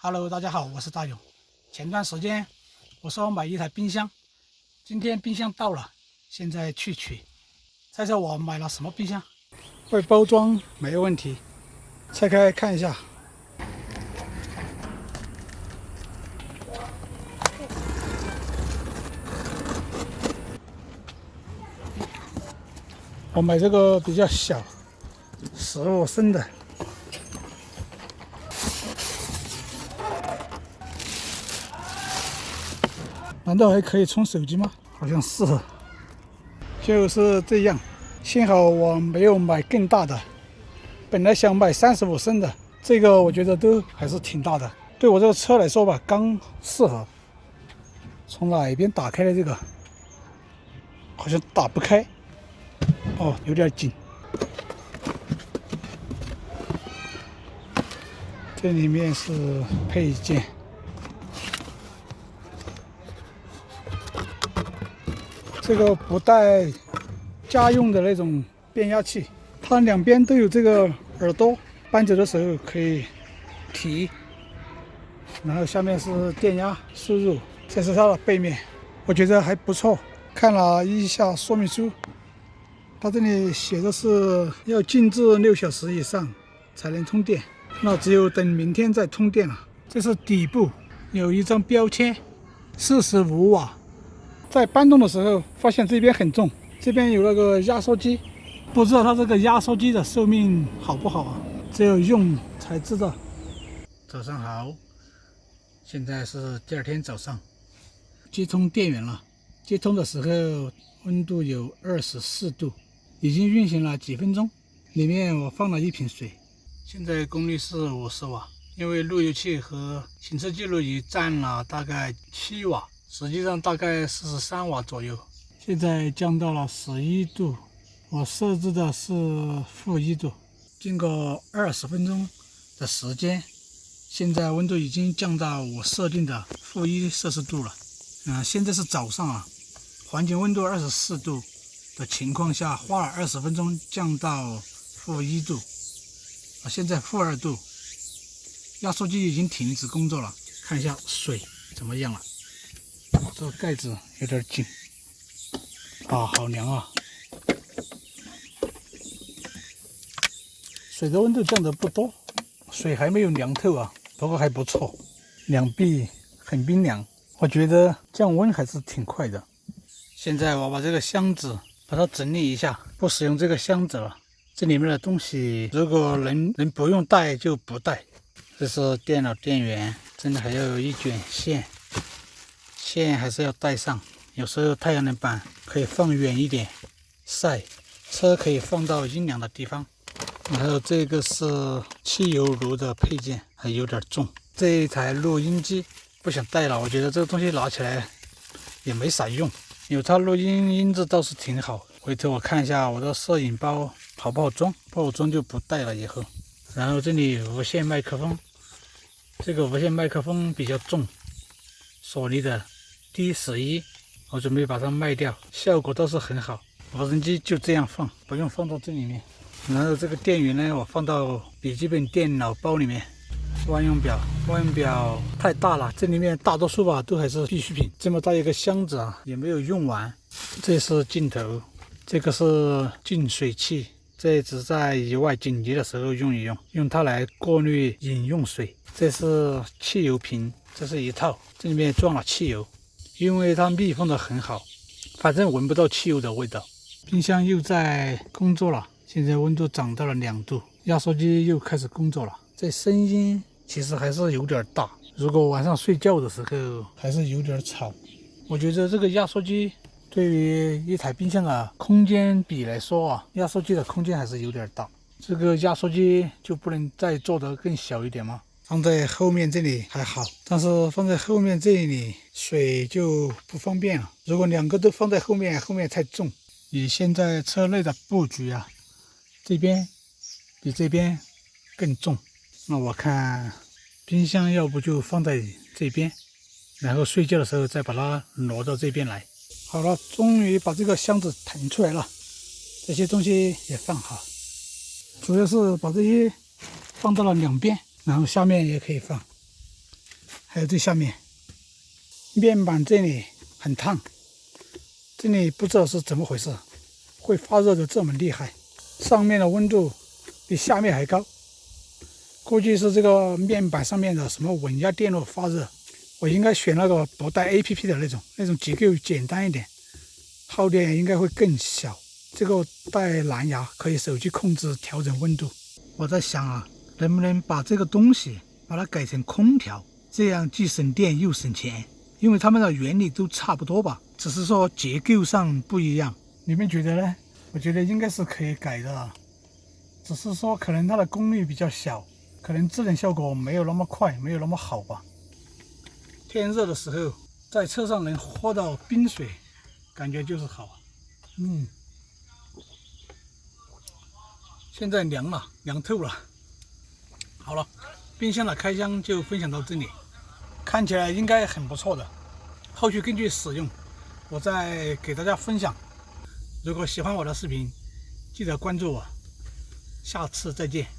Hello，大家好，我是大勇。前段时间我说买一台冰箱，今天冰箱到了，现在去取。猜猜我买了什么冰箱？外包装没问题，拆开看一下。我买这个比较小，15升的。难道还可以充手机吗？好像是，就是这样。幸好我没有买更大的，本来想买35升的，这个我觉得都还是挺大的。对我这个车来说吧，刚适合。从哪一边打开的这个？好像打不开，哦，有点紧。这里面是配件。这个不带家用的那种变压器，它两边都有这个耳朵，搬走的时候可以提。然后下面是电压输入，这是它的背面，我觉得还不错。看了一下说明书，它这里写的是要静置6小时以上才能通电，那只有等明天再通电了。这是底部有一张标签，45瓦。在搬动的时候发现这边很重，这边有那个压缩机，不知道它这个压缩机的寿命好不好啊？只有用才知道。早上好，现在是第二天早上，接通电源了。接通的时候温度有24度，已经运行了几分钟。里面我放了一瓶水，现在功率是50瓦，因为路由器和行车记录仪占了大概7瓦。实际上大概43瓦左右，现在降到了11度，我设置的是-1度。经过20分钟的时间，现在温度已经降到我设定的-1摄氏度了。现在是早上啊，环境温度24度的情况下，花了20分钟降到-1度，现在-2度，压缩机已经停止工作了。看一下水怎么样了。这个盖子有点紧啊，好凉啊！水的温度降得不多，水还没有凉透啊，不过还不错，两臂很冰凉，我觉得降温还是挺快的。现在我把这个箱子把它整理一下，不使用这个箱子了。这里面的东西如果能不用带就不带。这是电脑电源，这里还要有一卷线。线还是要带上，有时候太阳能板可以放远一点晒，车可以放到阴凉的地方。然后这个是汽油炉的配件，还有点重。这一台录音机不想带了，我觉得这个东西拿起来也没啥用，有它录音音质倒是挺好。回头我看一下我的摄影包好不好装，不好装就不带了以后。然后这里有无线麦克风，这个无线麦克风比较重，索尼的D11，我准备把它卖掉，效果倒是很好。无人机就这样放，不用放到这里面。然后这个电源呢，我放到笔记本电脑包里面。万用表太大了，这里面大多数吧都还是必需品。这么大一个箱子啊，也没有用完。这是镜头，这个是净水器，这只在野外紧急的时候用一用，用它来过滤饮用水。这是汽油瓶，这是一套，这里面装了汽油。因为它密封的很好，反正闻不到汽油的味道。冰箱又在工作了，现在温度涨到了2度，压缩机又开始工作了。这声音其实还是有点大，如果晚上睡觉的时候还是有点吵。我觉得这个压缩机对于一台冰箱的空间比来说啊，压缩机的空间还是有点大。这个压缩机就不能再做得更小一点吗？放在后面这里还好，但是放在后面这里水就不方便了。如果两个都放在后面，后面太重。以现在车内的布局啊，这边比这边更重。那我看冰箱要不就放在这边，然后睡觉的时候再把它挪到这边来。好了，终于把这个箱子腾出来了，这些东西也放好，主要是把这些放到了两边。然后下面也可以放，还有这下面面板这里很烫，这里不知道是怎么回事，会发热的这么厉害，上面的温度比下面还高，估计是这个面板上面的什么稳压电路发热。我应该选那个不带 APP 的那种结构简单一点，耗电应该会更小。这个带蓝牙，可以手机控制调整温度。我在想啊，能不能把这个东西把它改成空调，这样既省电又省钱，因为它们的原理都差不多吧，只是说结构上不一样。你们觉得呢？我觉得应该是可以改的，只是说可能它的功率比较小，可能制冷效果没有那么快，没有那么好吧。天热的时候，在车上能喝到冰水，感觉就是好。现在凉了，凉透了。好了，冰箱的开箱就分享到这里，看起来应该很不错的。后续根据使用，我再给大家分享。如果喜欢我的视频，记得关注我，下次再见。